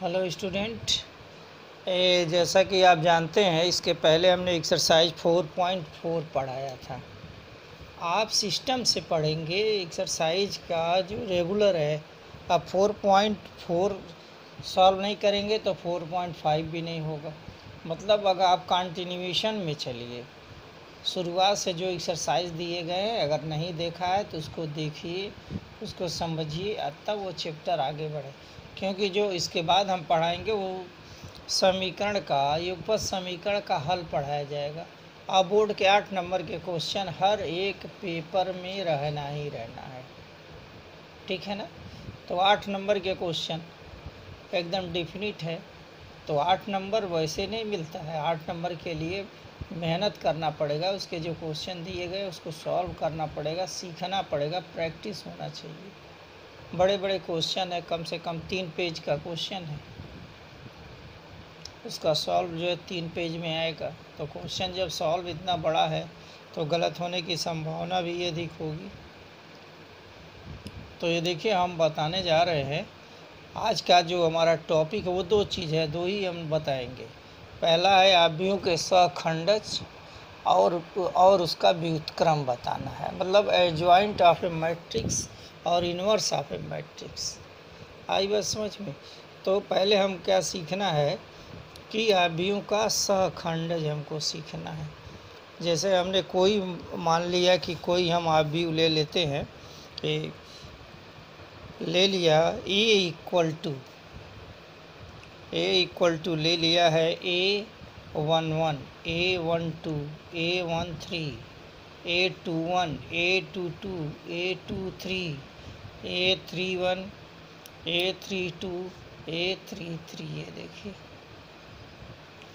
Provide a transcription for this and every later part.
Hello student, जैसा कि आप जानते हैं इसके पहले हमने एक्सरसाइज 4.4 पढ़ाया था। आप सिस्टम से पढ़ेंगे एक्सरसाइज का जो रेगुलर है। अब 4.4 सॉल्व नहीं करेंगे तो 4.5 भी नहीं होगा। मतलब अगर आप कंटिन्यूएशन में चलिए, शुरुआत से जो एक्सरसाइज दिए गए हैं अगर नहीं देखा है तो उसको देखिए, उसको समझिए, तब वो चैप्टर आगे बढ़े। क्योंकि जो इसके बाद हम पढ़ाएंगे वो समीकरण का, युगपत समीकरण का हल पढ़ाया जाएगा। अब बोर्ड के 8 नंबर के क्वेश्चन हर एक पेपर में रहना ही रहना है, ठीक है ना। तो 8 नंबर के क्वेश्चन एकदम डेफिनिट है। तो 8 नंबर वैसे नहीं मिलता है, 8 नंबर के लिए मेहनत करना पड़ेगा। उसके जो क्वेश्चन दिए गए उसको सॉल्व करना पड़ेगा, सीखना पड़ेगा, प्रैक्टिस होना चाहिए। बड़े बड़े क्वेश्चन है, कम से कम 3 पेज का क्वेश्चन है, उसका सॉल्व जो है 3 पेज में आएगा। तो क्वेश्चन जब सॉल्व इतना बड़ा है तो गलत होने की संभावना भी अधिक होगी। तो ये देखिए, हम बताने जा रहे हैं आज का जो हमारा टॉपिक है वो 2 चीज़ है, 2 ही हम बताएंगे। पहला है आव्यूहों के सहखंडज और उसका व्युत्क्रम बताना है, मतलब एडजॉइंट ऑफ ए मैट्रिक्स और इन्वर्स ऑफ ए मैट्रिक्स। आई बात समझ में। तो पहले हम क्या सीखना है कि आव्यूहों का सहखंडज हमको सीखना है। जैसे हमने कोई मान लिया कि कोई हम आव्यूह ले लेते हैं, ले लिया ए इक्वल टू ले लिया है A11, A12, A13, A21, A22, A23, A31, A32, A33। ये देखिए,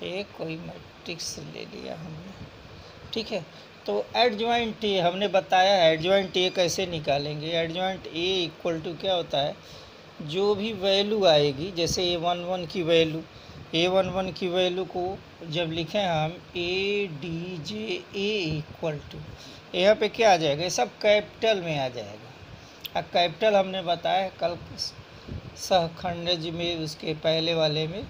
एक कोई मैट्रिक्स ले लिया हमने, ठीक है। तो एडजॉइंट ए हमने बताया, एडजॉइंट ए कैसे निकालेंगे। एडजॉइंट ए इक्वल टू क्या होता है, जो भी वैल्यू आएगी, जैसे A11 की वैल्यू को जब लिखें हम ADJ A इक्वल टू, यहाँ पे क्या आ जाएगा, ये सब कैपिटल में आ जाएगा। अब कैपिटल हमने बताया कल सहखंडज में, उसके पहले वाले में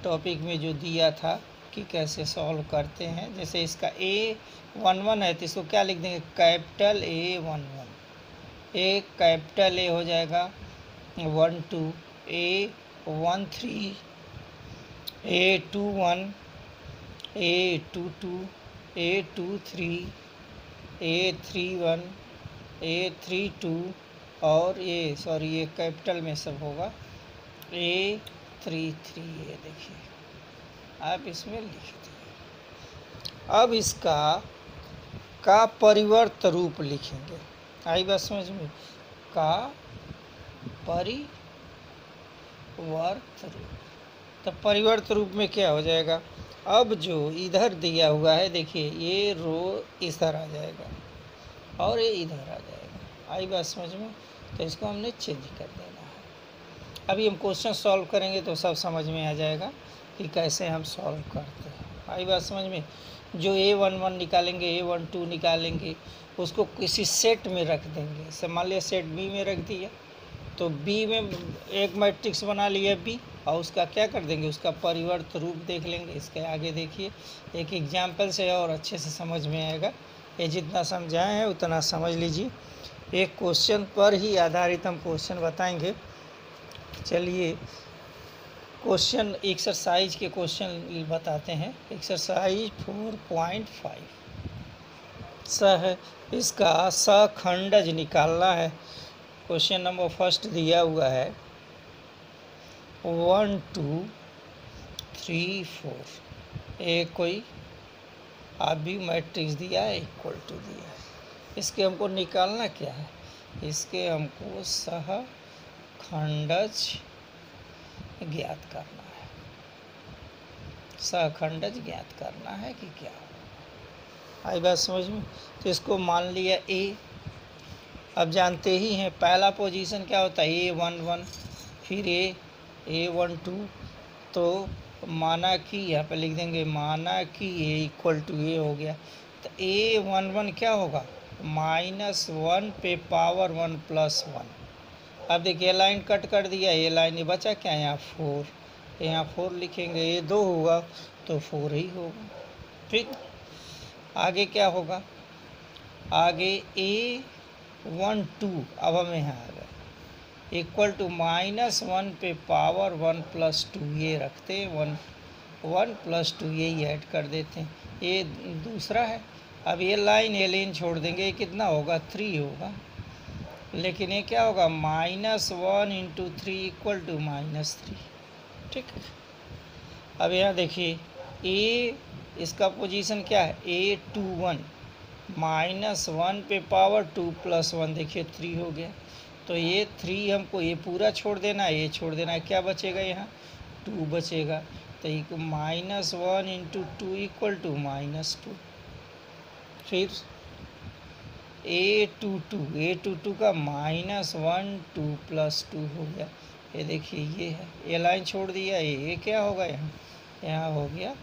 टॉपिक में जो दिया था कि कैसे सॉल्व करते हैं। जैसे इसका A11 है तो इसको क्या लिख देंगे, कैपिटल A11, एक कैपिटल ए हो जाएगा 12, A13, A21, A22, A23, A31, A32 और ये कैपिटल में सब होगा A33। ये देखिए, आप इसमें लिख दिए। अब इसका का परिवर्त रूप लिखेंगे। आई बात समझ में, का परिवर्त रूप। तो परिवर्त रूप में क्या हो जाएगा, अब जो इधर दिया हुआ है देखिए, ये रो इधर आ जाएगा और ये इधर आ जाएगा। आई बात समझ में। तो इसको हमने चेंज कर देना है। अभी हम क्वेश्चन सॉल्व करेंगे तो सब समझ में आ जाएगा कि कैसे हम सॉल्व करते हैं। आई बात समझ में। जो A11 निकालेंगे, A12 निकालेंगे, उसको किसी सेट में रख देंगे। जैसे मान लिया सेट बी में रख दिया, तो बी में एक मैट्रिक्स बना लिया बी, और उसका क्या कर देंगे, उसका परिवर्त रूप देख लेंगे। इसके आगे देखिए, एक एग्जाम्पल से और अच्छे से समझ में आएगा। ये जितना समझाए हैं उतना समझ लीजिए। एक क्वेश्चन पर ही आधारित हम क्वेश्चन बताएंगे। चलिए क्वेश्चन, एक्सरसाइज के क्वेश्चन बताते हैं। एक्सरसाइज 4.5 इसका सहखंडज निकालना है। क्वेश्चन नंबर फर्स्ट दिया हुआ है 1 2 3 4। एक कोई आव्यूह मैट्रिक्स दिया है, इक्वल टू दिया है। इसके हमको निकालना क्या है, इसके हमको सहखंडज ज्ञात करना है। सहखंडज ज्ञात करना है कि क्या। आई बात समझ में। तो इसको मान लिया ए। अब जानते ही हैं पहला पोजीशन क्या होता है, A11, फिर A12। तो माना कि यहाँ पे लिख देंगे, माना कि A इक्वल टू ए हो गया। तो A11 क्या होगा, -1 पे पावर 1 + 1। अब देखिए लाइन कट कर दिया, ये लाइन बचा क्या यहाँ 4, यहाँ 4 लिखेंगे, ये 2 होगा तो 4 ही होगा। ठीक, आगे क्या होगा, आगे A12 अब हम यहाँ आ गए इक्वल टू -1 पे पावर 1 + 2 ये रखते हैं, 1 + 2 यही ऐड कर देते हैं, ये दूसरा है। अब ये लाइन एलियन छोड़ देंगे, ये कितना होगा 3 होगा, लेकिन ये क्या होगा -1 × 3 = -3। ठीक, अब यहाँ देखिए ए इसका पोजीशन क्या है A21 -1 पे पावर 2 + 1 देखिए 3 हो गया, तो ये 3 हमको ये पूरा छोड़ देना है, ये छोड़ देना है, क्या बचेगा यहाँ 2 बचेगा, तो ये -1 × 2 = -2। फिर A22 का -1 2 + 2 हो गया, ये देखिए ये है, ये लाइन छोड़ दिया, ये क्या होगा यहाँ हो गया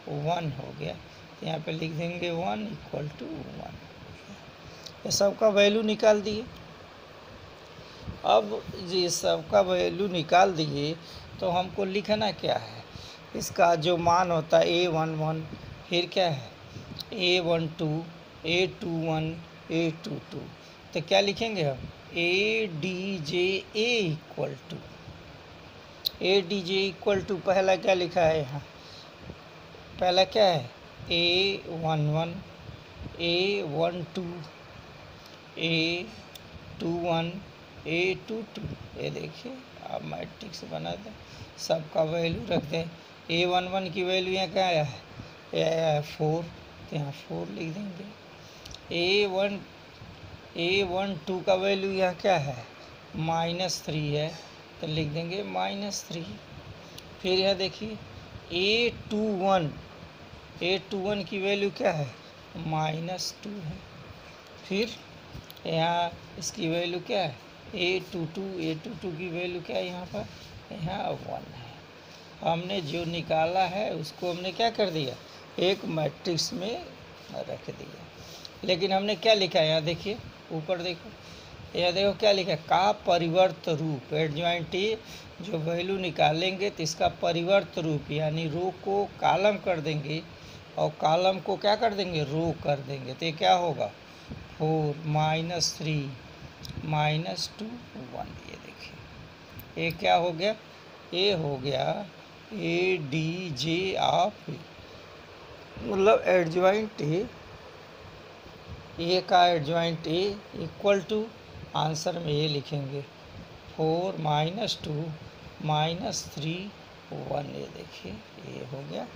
1 हो गया, यहाँ पे लिख देंगे 1 = 1। ये सबका वैल्यू निकाल दिए। अब ये सबका वैल्यू निकाल दिए तो हमको लिखना क्या है, इसका जो मान होता है A11, फिर क्या है A12, A21, A22, तो क्या लिखेंगे हम ADJ पहला क्या लिखा है यहाँ, पहला क्या है A11, A12, A21, A22, ये देखिए आप मैट्रिक्स बना दें, सबका वैल्यू रख दें। A11 की वैल्यू यहाँ क्या है 4, तो यहाँ 4 लिख देंगे। A12 का वैल्यू यहाँ क्या है -3 है, तो लिख देंगे -3। फिर यहाँ देखिए A21 की वैल्यू क्या है -2 है। फिर यहाँ इसकी वैल्यू क्या है A22 की वैल्यू क्या है यहाँ पर, यहाँ 1 है। हमने जो निकाला है उसको हमने क्या कर दिया, एक मैट्रिक्स में रख दिया। लेकिन हमने क्या लिखा है यहाँ देखिए, ऊपर देखो, यहाँ देखो क्या लिखा है, का परिवर्त रूप, एडजॉइंट ए जो वैल्यू निकालेंगे तो इसका परिवर्त रूप, यानी रो को कॉलम कर देंगे और कॉलम को क्या कर देंगे रो कर देंगे, तो ये क्या होगा 4 -3 -2 1। ये देखिए ये क्या हो गया, ये हो गया ADJ ऑफ ए, मतलब एडजॉइंट ए का adjoint A equal to, answer में ये लिखेंगे 4 -2 -3 1। ये देखिए ये हो गया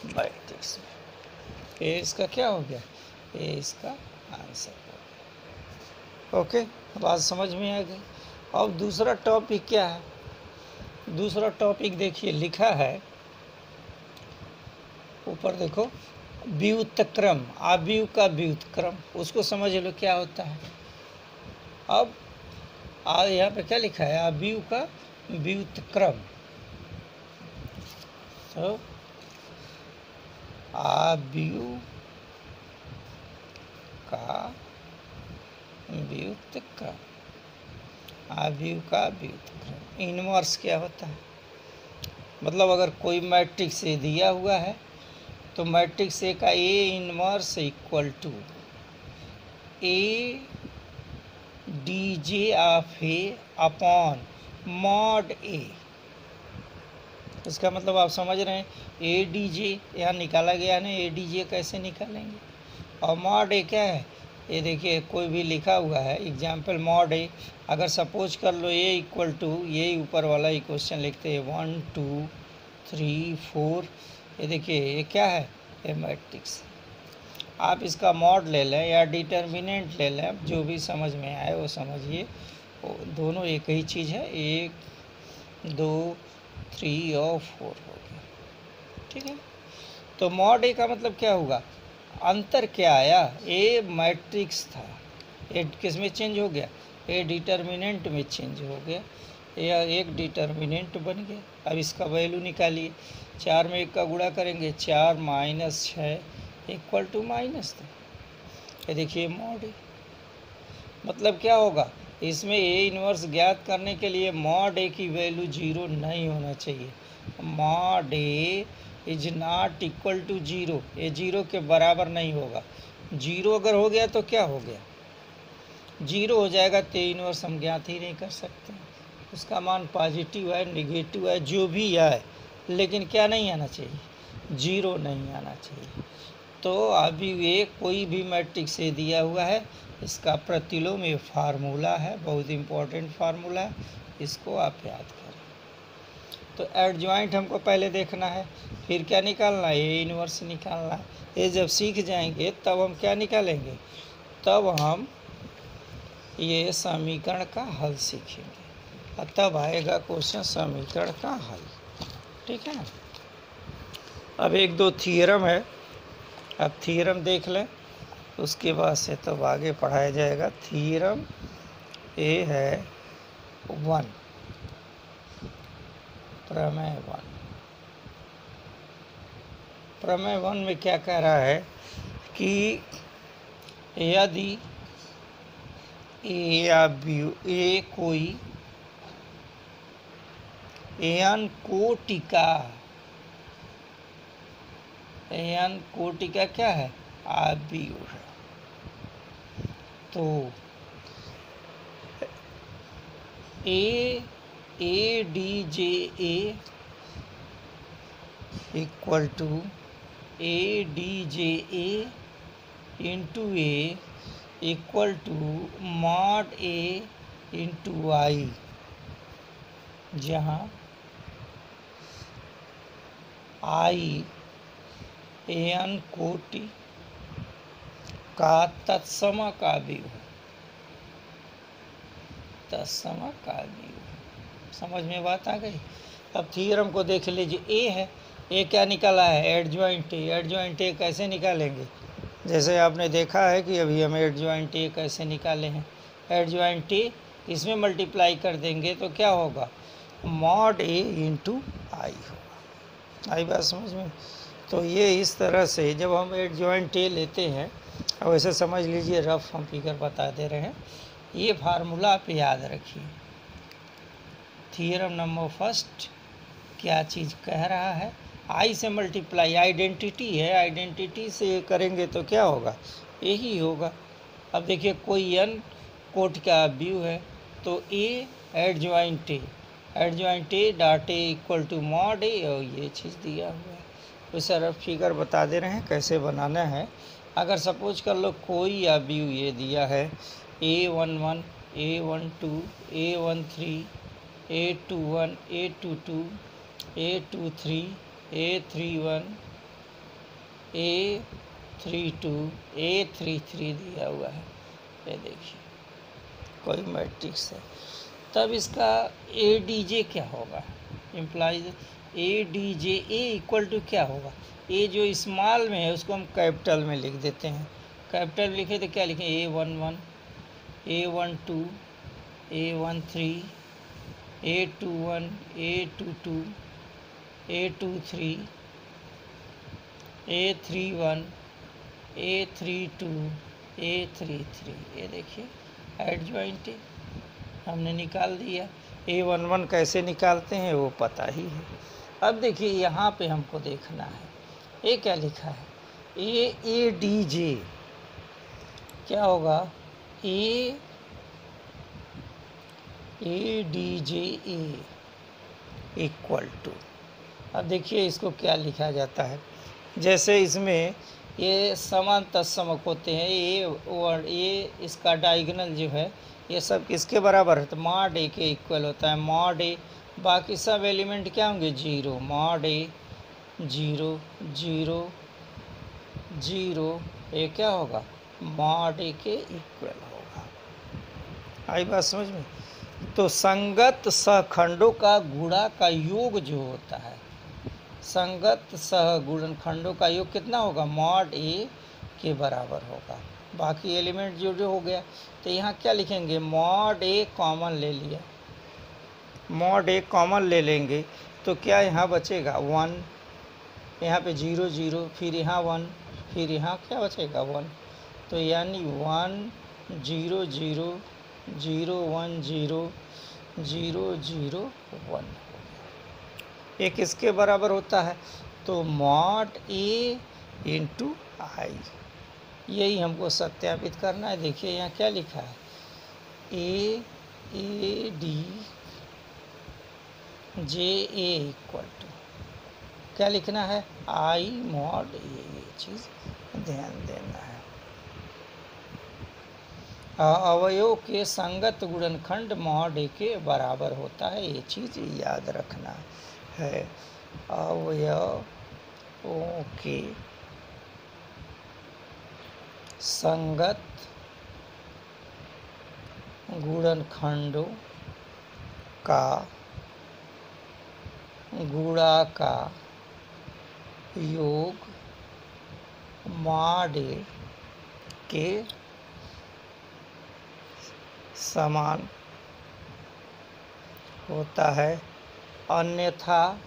मैट्रिक्स में, ये इसका क्या हो गया, ये इसका आंसर हो गया। ओके, बात समझ में आ गई। अब दूसरा टॉपिक क्या है, दूसरा टॉपिक देखिए लिखा है ऊपर देखो, व्युत्क्रम, आव्यूह का व्युत्क्रम, उसको समझ लो क्या होता है। अब यहाँ पे क्या लिखा है, आव्यूह का व्युत्क्रम, तो आव्यूह का व्युत्क्रम, आव्यूह का व्युत्क्रम इनवर्स क्या होता है, मतलब अगर कोई मैट्रिक्स ए दिया हुआ है तो मैट्रिक्स ए का A inverse equal to ADJ of A upon mod A. इसका मतलब आप समझ रहे हैं, ADJ यहाँ निकाला गया है ना, ADJ कैसे निकालेंगे, और मॉड ए क्या है, ये देखिए कोई भी लिखा हुआ है एग्जाम्पल मॉड ए, अगर सपोज कर लो ए इक्वल टू, ये ऊपर वाला इक्वेशन लिखते हैं 1 2 3 4, ये देखिए ये क्या है, ये मैट्रिक्स। आप इसका मॉड ले लें या डिटर्मिनेंट ले लें, जो भी समझ में आए वो समझिए, दोनों एक ही चीज़ है, 1 2 3 और 4 हो गया। ठीक है, तो मॉड ए का मतलब क्या होगा, अंतर क्या आया, ए मैट्रिक्स था, ए किस में चेंज हो गया, ए डिटर्मिनेंट में चेंज हो गया, या एक डिटर्मिनेंट बन गया। अब इसका वैल्यू निकालिए, 4 में 1 का गुणा करेंगे, 4 - 6 इक्वल टू -2। ये देखिए मॉड ए, मतलब क्या होगा, इसमें ए इनवर्स ज्ञात करने के लिए मॉड ए की वैल्यू 0 नहीं होना चाहिए, mod A is not equal to zero, ये जीरो के बराबर नहीं होगा। जीरो अगर हो गया तो क्या हो गया, जीरो हो जाएगा तो इनवर्स हम ज्ञात ही नहीं कर सकते। उसका मान पॉजिटिव है, निगेटिव है, जो भी आए, लेकिन क्या नहीं आना चाहिए, जीरो नहीं आना चाहिए। तो अभी ये कोई भी मैट्रिक्स से दिया हुआ है, इसका प्रतिलोम ये फार्मूला है, बहुत इम्पोर्टेंट फार्मूला है, इसको आप याद करें। तो एडजॉइंट हमको पहले देखना है, फिर क्या निकालना है, ये इन्वर्स निकालना है। ये जब सीख जाएंगे तब हम क्या निकालेंगे, तब हम ये समीकरण का हल सीखेंगे और तब आएगा क्वेश्चन समीकरण का हल। ठीक है, अब एक दो थियरम है, अब थियरम देख लें, उसके बाद से तब आगे पढ़ाया जाएगा। थियरम ए है 1, प्रमेय 1। प्रमेय 1 में क्या कह रहा है कि यदि ए या बी, ए कोई एन कोटि का क्या है, आव्यूह है, तो A D J A equal to A D J A into A equal to mod A into I, जहाँ आई एन कोटि का तत्समक आव्यूह है, तत्समक आव्यूह। समझ में बात आ गई। अब थ्योरम को देख लीजिए, ए है, ए क्या निकाला है, एडजॉइंट ए। एडजॉइंट ए कैसे निकालेंगे, जैसे आपने देखा है कि अभी हम एडजॉइंट ए कैसे निकाले हैं। एडजॉइंट ए इसमें मल्टीप्लाई कर देंगे तो क्या होगा, मॉड ए इंटू आई होगा। आई बात समझ में। तो ये इस तरह से जब हम एडजॉइंट ए लेते हैं, अब ऐसे समझ लीजिए, रफ हम फिगर बता दे रहे हैं, ये फार्मूला आप याद रखिए। थियरम नंबर फर्स्ट क्या चीज़ कह रहा है, आई से मल्टीप्लाई, आइडेंटिटी है, आइडेंटिटी से करेंगे तो क्या होगा, यही होगा। अब देखिए कोई एन कोटि का आव्यूह है, तो A adjoint A, adjoint A dot A equal to mod A, और ये चीज़ दिया हुआ है। तो सर फिगर बता दे रहे हैं कैसे बनाना है। अगर सपोज कर लो कोई आव्यूह ये दिया है A11, A12, A13, A21, A22, A23, A31, A32, A33 दिया हुआ है, ये देखिए कोई मैट्रिक्स है। तब इसका ए डी जे क्या होगा, implies A D J A equal to क्या होगा, ए जो स्मॉल में है उसको हम कैपिटल में लिख देते हैं। कैपिटल में लिखे तो क्या लिखें, A11, A12, A13, A21, A22, A23, A31, A32, A33, ये देखिए एडजॉइंट हमने निकाल दिया। A11 कैसे निकालते हैं वो पता ही है। अब देखिए यहाँ पे हमको देखना है, ये क्या लिखा है, ए डी जे क्या होगा, A D J A equal to, अब देखिए इसको क्या लिखा जाता है, जैसे इसमें ये समान तत्समक होते हैं, ये इसका डायगोनल जो है ये सब किसके बराबर है, तो मॉड ए के इक्वल होता है। मॉड ए, बाकी सब एलिमेंट क्या होंगे, जीरो, मॉड ए जीरो जीरो जीरो, ये क्या होगा, मॉड ए के इक्वल होगा। आई बात समझ में। तो संगत सहखंडों का गुणा का योग जो होता है, संगत सहगुणनखंडों का योग कितना होगा, मॉड ए के बराबर होगा। बाकी एलिमेंट जो हो गया, तो यहाँ क्या लिखेंगे, मॉड ए कॉमन ले लिया, मॉड ए कॉमन ले लेंगे तो क्या यहाँ बचेगा 1, यहाँ पे 0 0, फिर यहाँ 1, फिर यहाँ क्या बचेगा 1, तो यानी 1 0 0 0 1 0 0 0 1। ये किसके बराबर होता है? तो मॉड ए इंटू आई, यही हमको सत्यापित करना है। देखिए यहाँ क्या लिखा है, A D J A equal to क्या लिखना है, आई मॉड ए, ये चीज़ ध्यान देना है। अवयव के संगत गुणनखंड मॉड ए के बराबर होता है, ये चीज़ याद रखना है। अवयवों के संगत गुणनखंडों का गुणा का योग मॉड ए के समान होता है, अन्यथा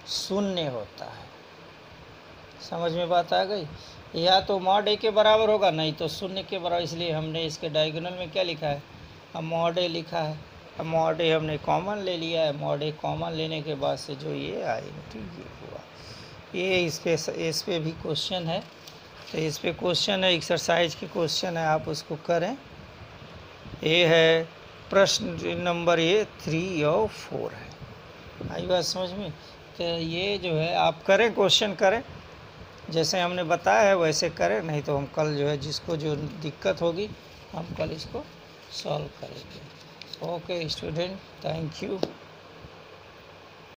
शून्य होता है। समझ में बात आ गई? या तो मॉड ए के बराबर होगा, नहीं तो शून्य के बराबर। इसलिए हमने इसके डायगोनल में क्या लिखा है, अब मॉड ए लिखा है। अब मॉड ए हमने कॉमन ले लिया है, मॉड ए कॉमन लेने के बाद से जो ये आई ये हुआ। ये इस पे भी क्वेश्चन है, तो इस पे क्वेश्चन है, एक्सरसाइज के क्वेश्चन है, आप उसको करें। ये है प्रश्न नंबर ये 3 और 4 है। आई बात समझ में? तो ये जो है आप करें, क्वेश्चन करें, जैसे हमने बताया है वैसे करें, नहीं तो हम कल जो है जिसको जो दिक्कत होगी हम कल इसको सॉल्व करेंगे। Okay student, thank you.